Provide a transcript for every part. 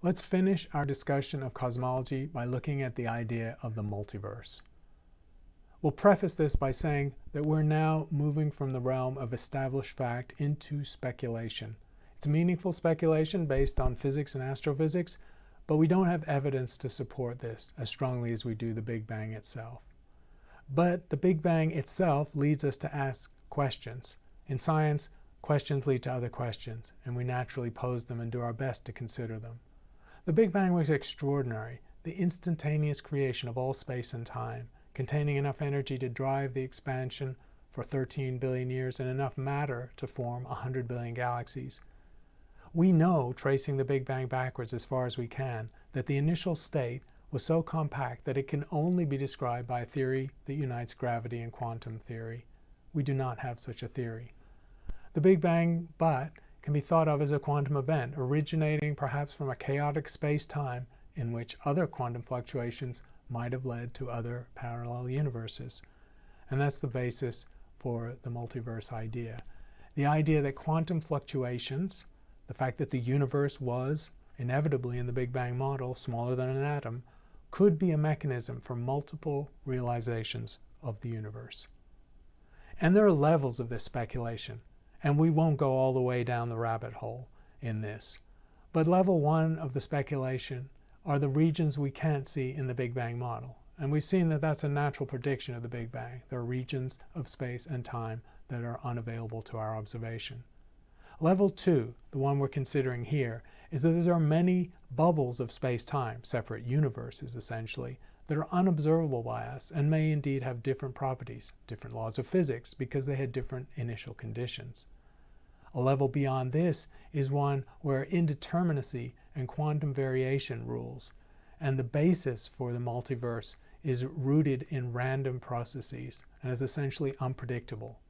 Let's finish our discussion of cosmology by looking at the idea of the multiverse. We'll preface this by saying that we're now moving from the realm of established fact into speculation. It's meaningful speculation based on physics and astrophysics, but we don't have evidence to support this as strongly as we do the Big Bang itself. But the Big Bang itself leads us to ask questions. In science, questions lead to other questions, and we naturally pose them and do our best to consider them. The Big Bang was extraordinary, the instantaneous creation of all space and time, containing enough energy to drive the expansion for 13 billion years and enough matter to form 100 billion galaxies. We know, tracing the Big Bang backwards as far as we can, that the initial state was so compact that it can only be described by a theory that unites gravity and quantum theory. We do not have such a theory. The Big Bang, but, can be thought of as a quantum event, originating perhaps from a chaotic space-time in which other quantum fluctuations might have led to other parallel universes. And that's the basis for the multiverse idea. The idea that quantum fluctuations, the fact that the universe was, inevitably in the Big Bang model, smaller than an atom, could be a mechanism for multiple realizations of the universe. And there are levels of this speculation, and we won't go all the way down the rabbit hole in this. But level one of the speculation are the regions we can't see in the Big Bang model. And we've seen that that's a natural prediction of the Big Bang. There are regions of space and time that are unavailable to our observation. Level two, the one we're considering here, is that there are many bubbles of space-time, separate universes essentially, that are unobservable by us and may indeed have different properties, different laws of physics, because they had different initial conditions. A level beyond this is one where indeterminacy and quantum variation rules, and the basis for the multiverse is rooted in random processes and is essentially unpredictable.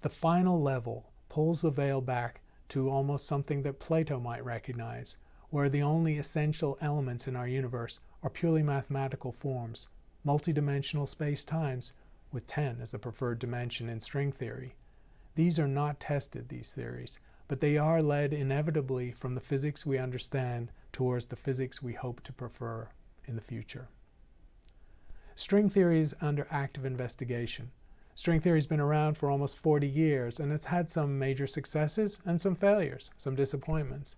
The final level pulls the veil back to almost something that Plato might recognize, where the only essential elements in our universe are purely mathematical forms, multidimensional space-times, with 10 as the preferred dimension in string theory. These are not tested, these theories, but they are led inevitably from the physics we understand towards the physics we hope to prefer in the future. String theory is under active investigation. String theory has been around for almost 40 years, and it's had some major successes and some failures, some disappointments.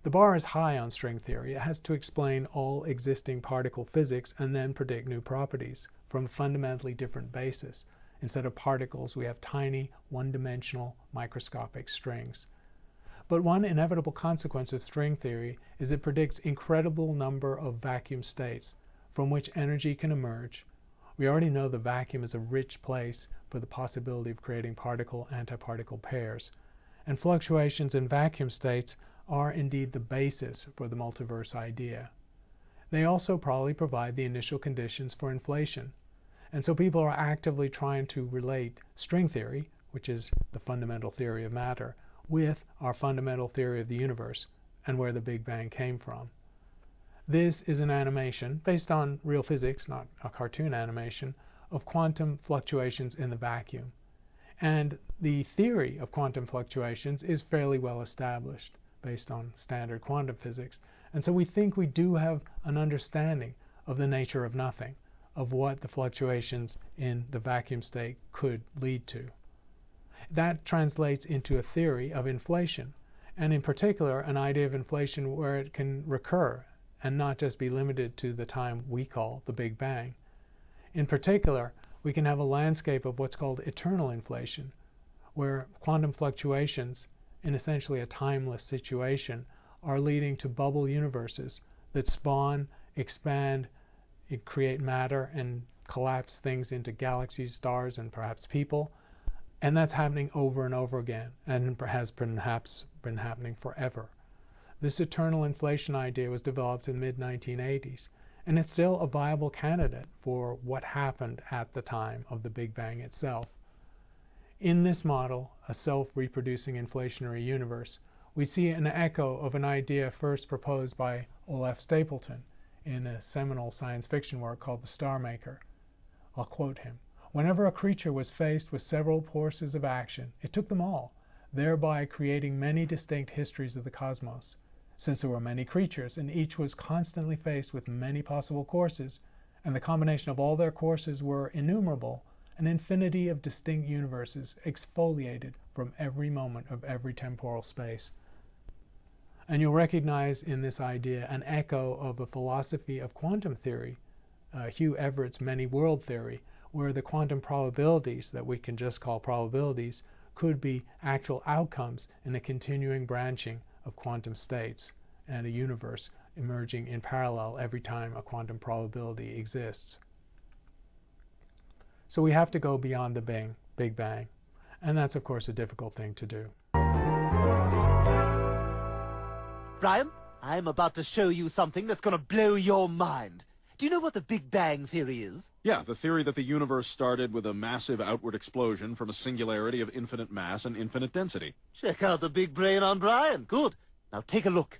The bar is high on string theory. It has to explain all existing particle physics and then predict new properties from a fundamentally different basis. Instead of particles, we have tiny, one-dimensional, microscopic strings. But one inevitable consequence of string theory is it predicts incredible number of vacuum states from which energy can emerge. We already know the vacuum is a rich place for the possibility of creating particle-antiparticle pairs, and fluctuations in vacuum states are indeed the basis for the multiverse idea. They also probably provide the initial conditions for inflation, and so people are actively trying to relate string theory, which is the fundamental theory of matter, with our fundamental theory of the universe and where the Big Bang came from. This is an animation based on real physics, not a cartoon animation, of quantum fluctuations in the vacuum. And the theory of quantum fluctuations is fairly well established based on standard quantum physics. And so we think we do have an understanding of the nature of nothing, of what the fluctuations in the vacuum state could lead to. That translates into a theory of inflation, and in particular an idea of inflation where it can recur and not just be limited to the time we call the Big Bang. In particular, we can have a landscape of what's called eternal inflation, where quantum fluctuations in essentially a timeless situation are leading to bubble universes that spawn, expand, create matter, and collapse things into galaxies, stars, and perhaps people. And that's happening over and over again, and has perhaps been happening forever. This eternal inflation idea was developed in the mid-1980s, and it's still a viable candidate for what happened at the time of the Big Bang itself. In this model, a self-reproducing inflationary universe, we see an echo of an idea first proposed by Olaf Stapleton in a seminal science fiction work called The Star Maker. I'll quote him. "Whenever a creature was faced with several forces of action, it took them all, thereby creating many distinct histories of the cosmos. Since there were many creatures and each was constantly faced with many possible courses, and the combination of all their courses were innumerable, an infinity of distinct universes exfoliated from every moment of every temporal space. And you'll recognize in this idea an echo of a philosophy of quantum theory, Hugh Everett's many-world theory, where the quantum probabilities that we can just call probabilities could be actual outcomes in a continuing branching of quantum states and a universe emerging in parallel every time a quantum probability exists. So we have to go beyond the Big Bang, and that's of course a difficult thing to do. Brian, I'm about to show you something that's going to blow your mind. Do you know what the Big Bang theory is? Yeah, the theory that the universe started with a massive outward explosion from a singularity of infinite mass and infinite density. Check out the big brain on Brian. Good. Now take a look.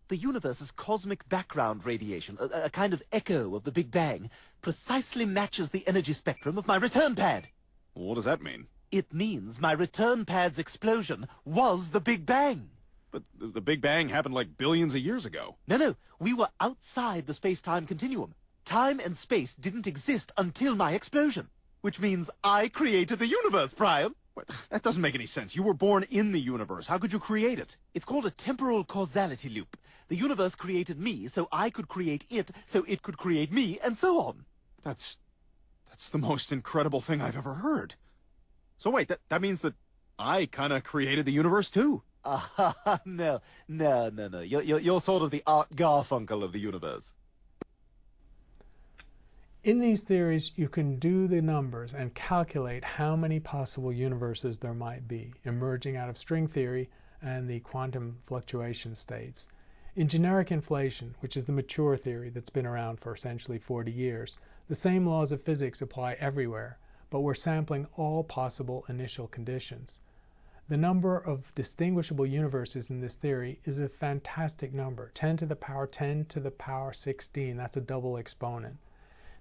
The universe's cosmic background radiation, a kind of echo of the Big Bang, precisely matches the energy spectrum of my return pad. What does that mean? It means my return pad's explosion was the Big Bang. But the Big Bang happened like billions of years ago. No, we were outside the space-time continuum. Time and space didn't exist until my explosion, which means I created the universe, Brian. What? That doesn't make any sense. You were born in the universe. How could you create it? It's called a temporal causality loop. The universe created me, so I could create it, so it could create me, and so on. That's the most incredible thing I've ever heard. So wait, that means that I kind of created the universe too? No. You're sort of the Art Garfunkel of the universe. In these theories, you can do the numbers and calculate how many possible universes there might be, emerging out of string theory and the quantum fluctuation states. In generic inflation, which is the mature theory that's been around for essentially 40 years, the same laws of physics apply everywhere, but we're sampling all possible initial conditions. The number of distinguishable universes in this theory is a fantastic number, 10 to the power 10 to the power 16. That's a double exponent.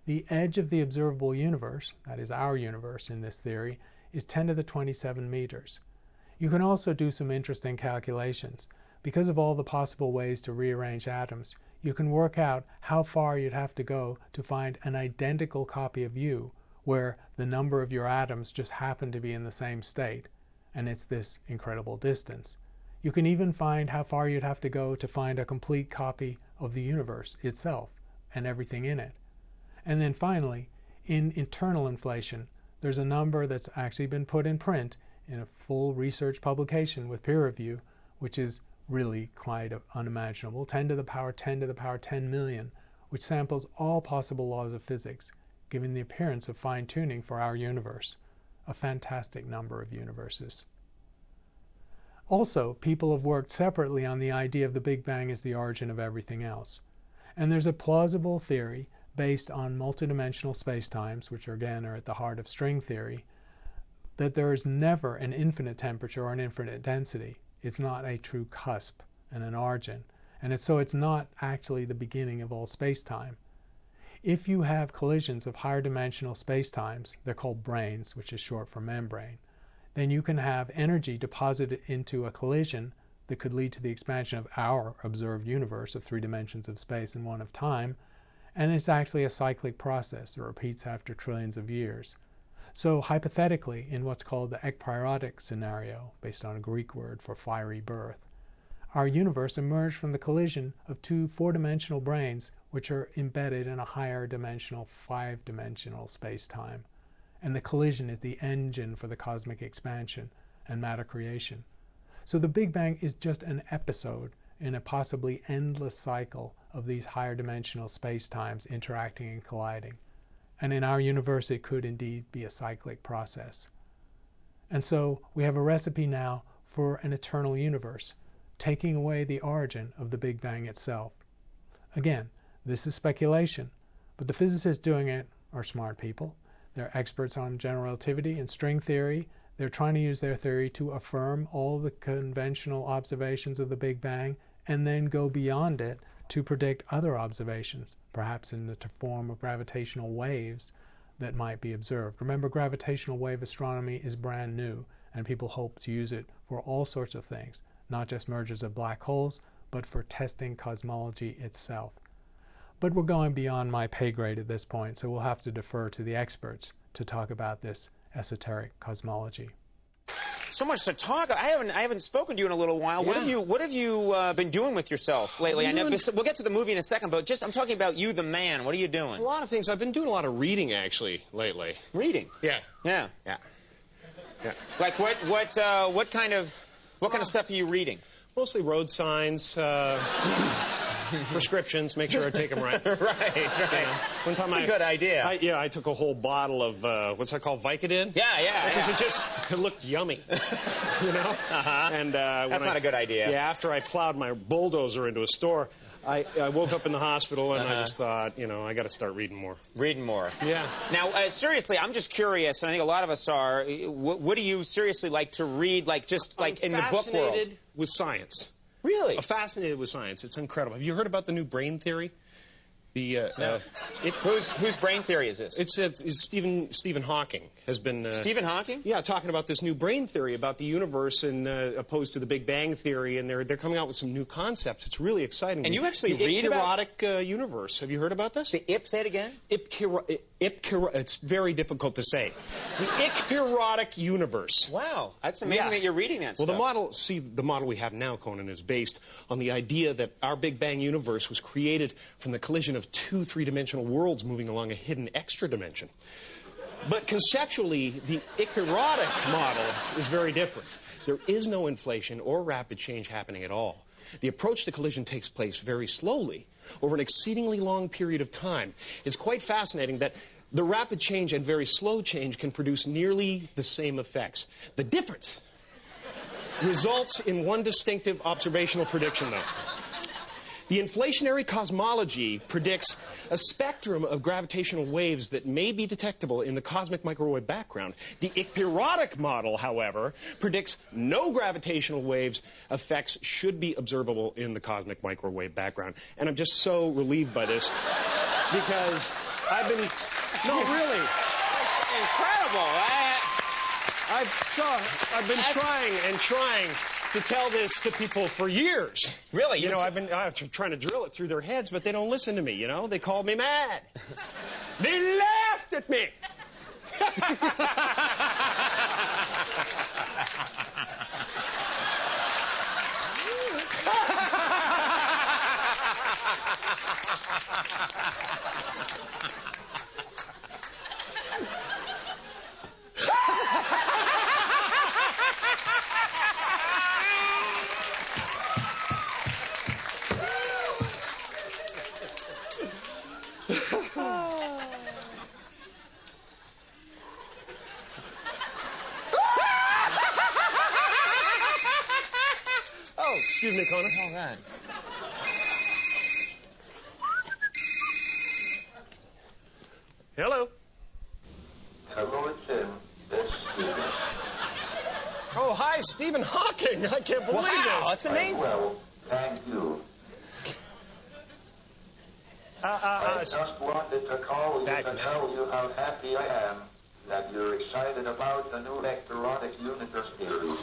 The edge of the observable universe, that is our universe in this theory, is 10 to the 27 meters. You can also do some interesting calculations. Because of all the possible ways to rearrange atoms, you can work out how far you'd have to go to find an identical copy of you, where the number of your atoms just happen to be in the same state, and it's this incredible distance. You can even find how far you'd have to go to find a complete copy of the universe itself and everything in it. And then finally, in internal inflation, there's a number that's actually been put in print in a full research publication with peer review, which is really quite unimaginable, 10 to the power 10 to the power 10 million, which samples all possible laws of physics, giving the appearance of fine-tuning for our universe, a fantastic number of universes. Also, people have worked separately on the idea of the Big Bang as the origin of everything else. And there's a plausible theory based on multidimensional spacetimes, which again are at the heart of string theory, that there is never an infinite temperature or an infinite density. It's not a true cusp and an origin, and so it's not actually the beginning of all spacetime. If you have collisions of higher dimensional spacetimes, they're called branes, which is short for membrane, then you can have energy deposited into a collision that could lead to the expansion of our observed universe of 3 dimensions of space and 1 of time, and it's actually a cyclic process that repeats after trillions of years. So hypothetically, in what's called the Ekpyrotic scenario, based on a Greek word for fiery birth, our universe emerged from the collision of 2 4-dimensional branes which are embedded in a higher dimensional 5-dimensional space-time. And the collision is the engine for the cosmic expansion and matter creation. So the Big Bang is just an episode in a possibly endless cycle of these higher dimensional space-times interacting and colliding. And in our universe, it could indeed be a cyclic process. And so we have a recipe now for an eternal universe, taking away the origin of the Big Bang itself. Again, this is speculation, but the physicists doing it are smart people. They're experts on general relativity and string theory. They're trying to use their theory to affirm all the conventional observations of the Big Bang and then go beyond it to predict other observations, perhaps in the form of gravitational waves that might be observed. Remember, gravitational wave astronomy is brand new, and people hope to use it for all sorts of things, not just mergers of black holes, but for testing cosmology itself. But we're going beyond my pay grade at this point, so we'll have to defer to the experts to talk about this esoteric cosmology. So much to talk. I haven't spoken to you in a little while. Yeah. What have you been doing with yourself lately? I know we'll get to the movie in a second, but I'm talking about you, the man. What are you doing? A lot of things. I've been doing a lot of reading actually lately. Reading. Yeah. Yeah. Yeah. Yeah. Like what kind of stuff are you reading? Mostly road signs, prescriptions. Make sure I take them right. Right. One time That's a good idea. I took a whole bottle of what's that called, Vicodin? Yeah. Because it looked yummy, you know. And that's not a good idea. Yeah. After I plowed my bulldozer into a store, I woke up in the hospital and I just thought, I got to start reading more. Reading more. Yeah. Now, seriously, I'm just curious, and I think a lot of us are. What do you seriously like to read, like in the book world? Fascinated with science. Really? I'm fascinated with science. It's incredible. Have you heard about the new brain theory? No. Whose brain theory is this? It's Stephen Hawking has been. Stephen Hawking? Yeah, talking about this new brain theory about the universe and opposed to the Big Bang theory, and they're coming out with some new concepts. It's really exciting. And you actually the read about Ekpyrotic universe. Have you heard about this? The say it again? It's very difficult to say. The Ekpyrotic universe. Wow, that's amazing that you're reading that stuff. Well, the model we have now, Conan, is based on the idea that our Big Bang universe was created from the collision of two three-dimensional worlds moving along a hidden extra dimension. But conceptually, the Ekpyrotic model is very different. There is no inflation or rapid change happening at all. The approach to collision takes place very slowly over an exceedingly long period of time. It's quite fascinating that the rapid change and very slow change can produce nearly the same effects. The difference results in one distinctive observational prediction, though. The inflationary cosmology predicts a spectrum of gravitational waves that may be detectable in the cosmic microwave background. The Ekpyrotic model, however, predicts no gravitational waves effects should be observable in the cosmic microwave background. And I'm just so relieved by this because I've been... No, really. That's incredible. I've been trying to tell this to people for years. Really? I've been trying to drill it through their heads, but they don't listen to me, They called me mad. They laughed at me. Excuse me, Conan. All right. Hello. Hello, Tim. It's Stephen. Oh, hi, Stephen Hawking. I can't believe this. That's amazing. Well, thank you. I just wanted to call you to tell you how happy I am that you're excited about the new Ekpyrotic universe theory.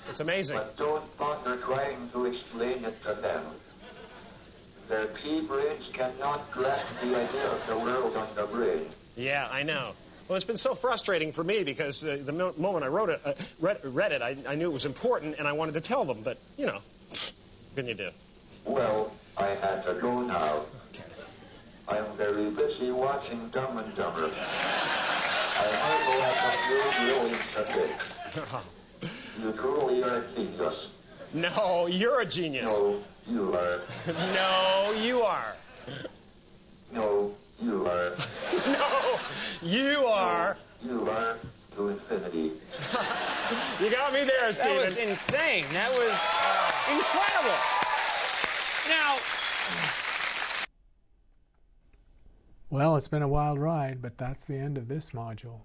It's amazing. But don't bother trying to explain it to them. Their pea brains cannot grasp the idea of the world on the brain. Yeah, I know. Well, it's been so frustrating for me because the moment I read it, I knew it was important and I wanted to tell them. But, what can you do? Well, I had to go now. Okay. I'm very busy watching Dumb and Dumber. I marvel at the brilliance of it. You truly are a genius. No, you're a genius. No, you are. No, you are. No, you are. No, you are. No, you are to infinity. You got me there, Stephen. That was insane. That was incredible. Now... Well, it's been a wild ride, but that's the end of this module.